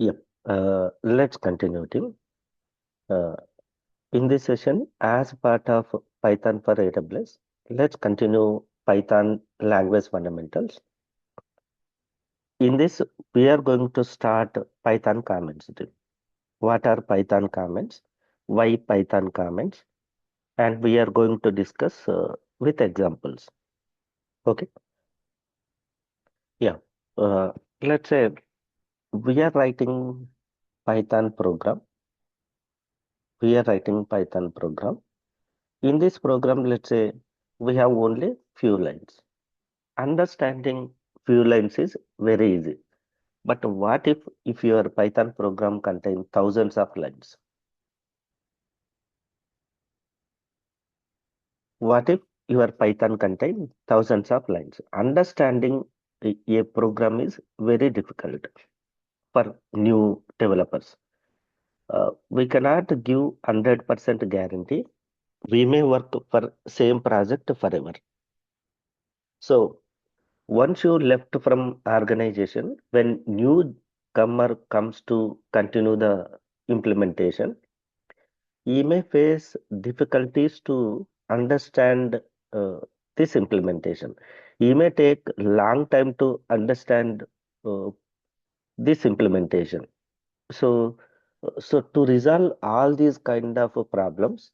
Yep. Let's continue, Tim. Uh, in this session, as part of Python for AWS, let's continue Python language fundamentals. In this, we are going to start Python comments. Tim. What are Python comments? Why Python comments? And we are going to discuss with examples. Okay. Yeah. Uh, let's say we are writing Python program. We are writing Python program. In this program, let's say we have only few lines. Understanding few lines is very easy. But what if your Python program contains thousands of lines? What if your Python contains thousands of lines? Understanding a program is very difficult for new developers. We cannot give 100% guarantee. We may work for same project forever. So once you left from organization, when newcomer comes to continue the implementation, he may face difficulties to understand uh, this implementation. He may take long time to understand uh, this implementation. So, so to resolve all these kind of problems,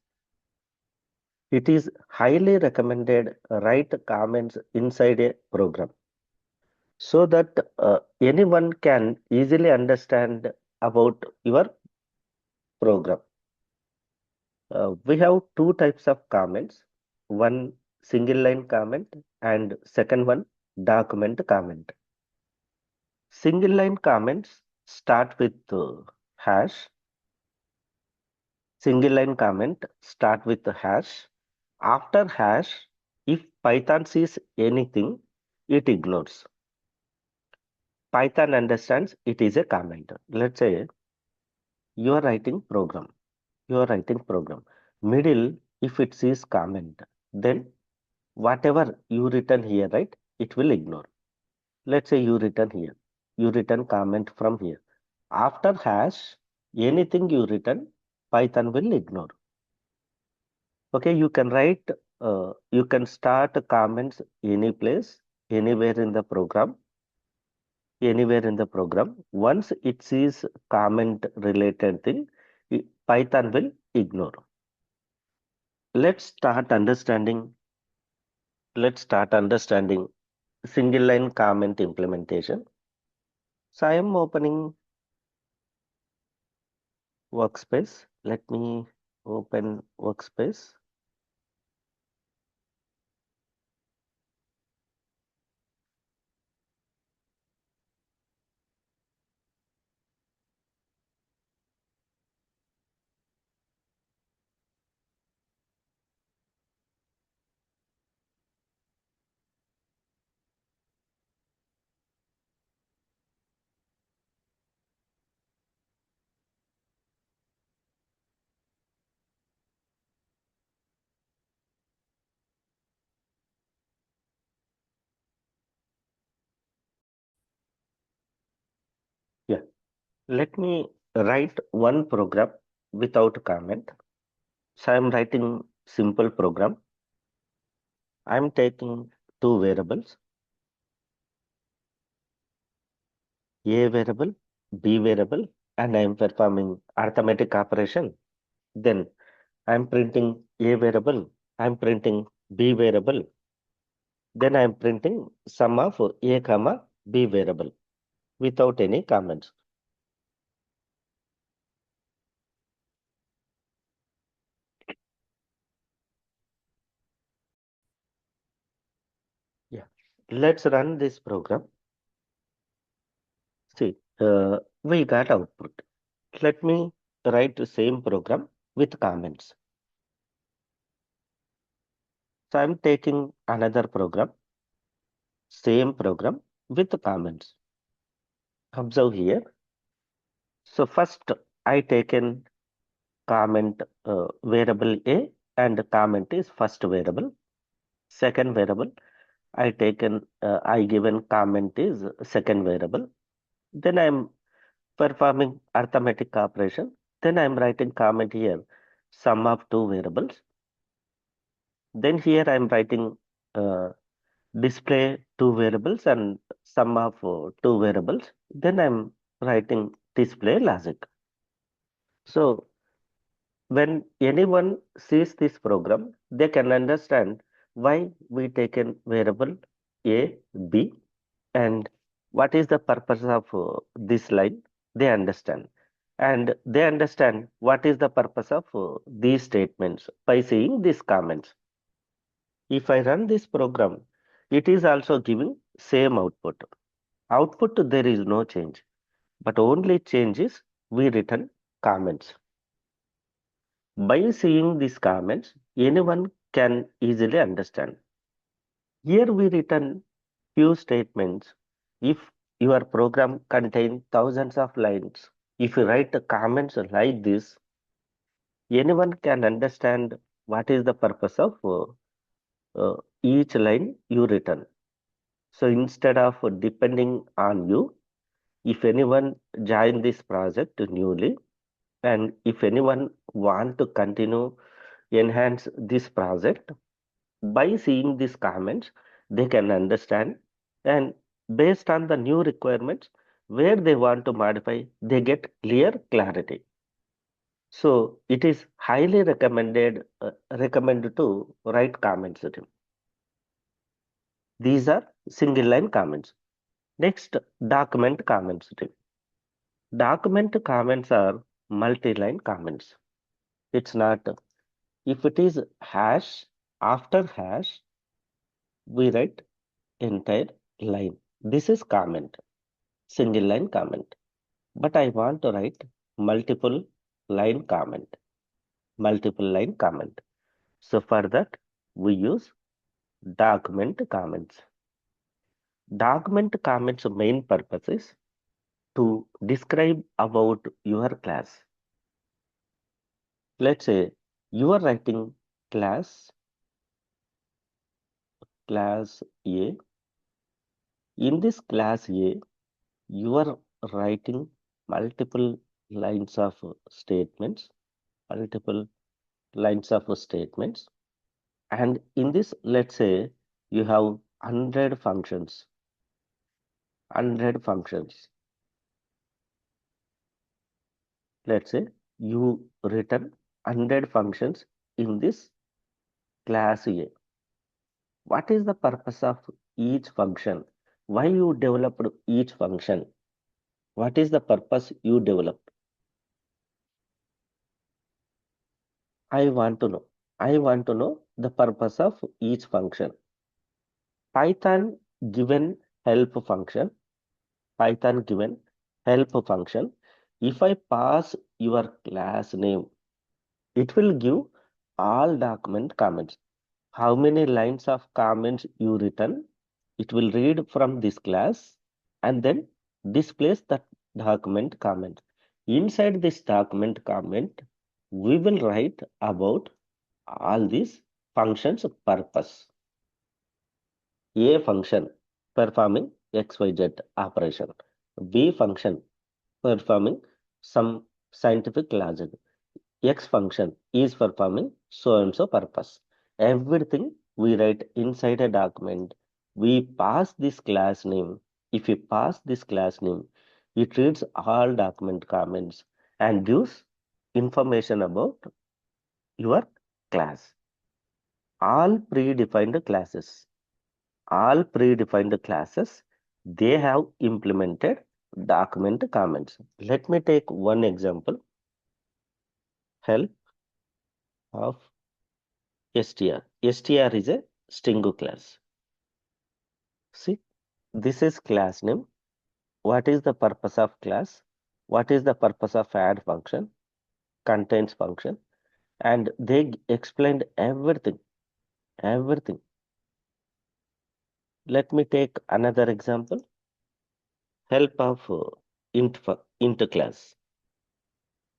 it is highly recommended write comments inside a program so that anyone can easily understand about your program. We have two types of comments, one single line comment and second one document comment. Single line comments start with hash. Single line comment start with the hash. After hash, if Python sees anything, it ignores. Python understands it is a comment. Let's say you are writing program. You are writing program. Middle, if it sees comment, then whatever you written here, right, it will ignore. Let's say you written here. You written comment from here. After hash, anything you written, Python will ignore. Okay, you can write, you can start comments any place, anywhere in the program, anywhere in the program. Once it sees comment related thing, Python will ignore. Let's start understanding. Let's start understanding single line comment implementation. So I am opening workspace. Let me open workspace. Yeah. Let me write one program without comment. So I'm writing simple program. I'm taking two variables, A variable, B variable, and I'm performing arithmetic operation. Then I'm printing A variable, I'm printing B variable, then I'm printing sum of A comma B variable without any comments. Yeah. Let's run this program. See, we got output. Let me write the same program with comments. So I'm taking another program, same program with comments. Observe here. So first I taken comment variable A and comment is first variable. Second variable I given comment is second variable. Then I'm performing arithmetic operation. Then I'm writing comment here, sum of two variables. Then here I'm writing uh, display two variables and sum of two variables. Then I'm writing display logic. So when anyone sees this program, they can understand why we taken variable A, B, and what is the purpose of this line. They understand. And they understand what is the purpose of these statements by seeing these comments. If I run this program, it is also giving same output. Output there is no change, but only change is we return comments. By seeing these comments, anyone can easily understand. Here we return few statements. If your program contains thousands of lines, if you write the comments like this, anyone can understand what is the purpose of each line you return. So instead of depending on you, if anyone join this project newly, and if anyone want to continue enhance this project, by seeing these comments, they can understand, and based on the new requirements, where they want to modify, they get clear clarity. So it is highly recommended to write comments with him. These are single line comments. Next, document comments with him. Document comments are multi-line comments. It's not, if it is hash, after hash, we write entire line. This is comment, single line comment. But I want to write multiple line comment, multiple line comment. So for that, we use document comments. Document comments main purpose is to describe about your class. Let's say you are writing class A. In this class A, you are writing multiple lines of statements, multiple lines of statements. And in this, let's say you have 100 functions, 100 functions. Let's say you written 100 functions in this class A. What is the purpose of each function? Why you developed each function? What is the purpose you developed? I want to know. I want to know the purpose of each function. Python given help function. Python given help function. If I pass your class name, it will give all document comments. How many lines of comments you written? It will read from this class and then displays the document comment. Inside this document comment, we will write about all these functions purpose. A function performing XYZ operation. B function performing some scientific logic. X function is performing so and so purpose. Everything we write inside a document. We pass this class name. If we pass this class name, it reads all document comments and gives information about your class. All predefined classes, all predefined classes, they have implemented document comments. Let me take one example. Help of str. str is a string class. See, this is class name. What is the purpose of class? What is the purpose of add function, contains function? And they explained everything, everything. Let me take another example. Help of int class.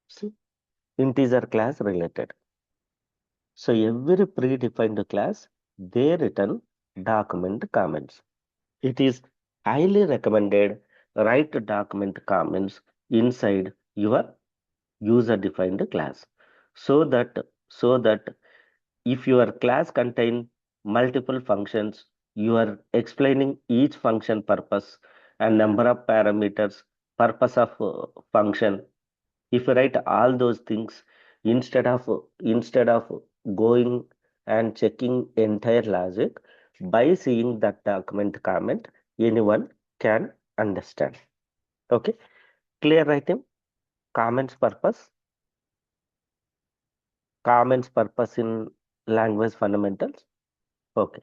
See, integer class related. So every predefined class, they return document comments. It is highly recommended write document comments inside your user defined class, so that so that if your class contain multiple functions, you are explaining each function purpose and number of parameters, purpose of function. If you write all those things instead of going and checking entire logic, by seeing that document comment, anyone can understand. Okay, clear, right? Comments purpose, comments purpose in language fundamentals. Okay.